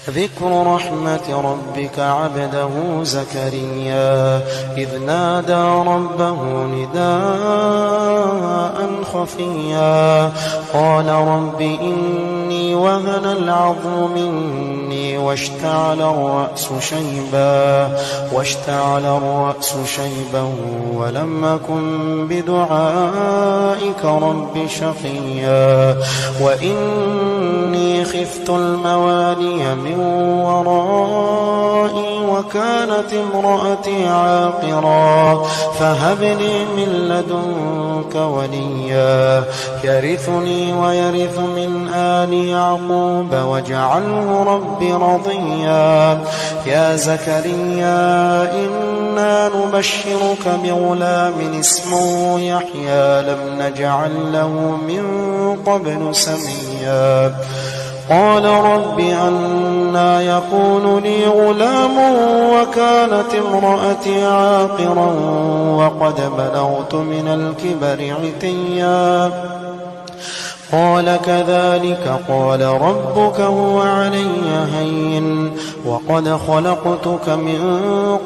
ذكر رحمة ربك عبده زكريا إذ نادى ربه نداء خفيا قال رب إني وهن العظم مني واشتعل الرأس شيبا ولم أكن بدعائك رب شقيا وإني خفت الموالي من ورائي وكانت امرأتي عاقرا فهب لي من لدنك وليا يرثني ويرث من آل يعقوب واجعله رب رضيا يا زكريا إنا نبشرك بغلام اسمه يحيى لم نجعل له من قبل سميا قال رب أنى يكون لي غلام وكانت امرأتي عاقرا وقد بلغت من الكبر عتيا قال كذلك قال ربك هو علي هين وقد خلقتك من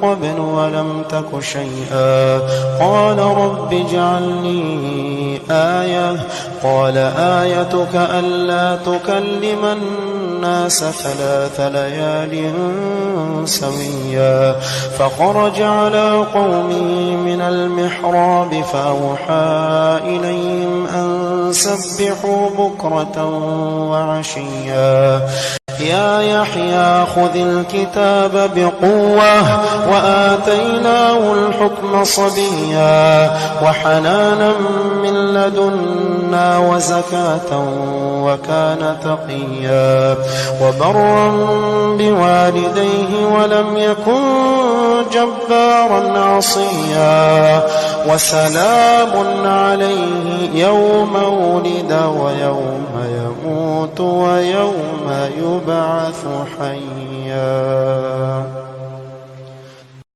قبل ولم تك شيئا قال رب اجعل لي آية قال آيتك ألا تكلم الناس 3 ليال سويا فخرج على قومه من المحراب فأوحى إليهم أن سبحوا بكرة وعشيا يا يحيى خذ الكتاب بقوة وآتيناه الحكم صبيا وحنانا من لدنا وزكاة وكان تقيا وبرا بوالديه ولم يكن جبارا عصيا وسلام عليه يوم ولد ويوم يموت ويوم يبعث حيا.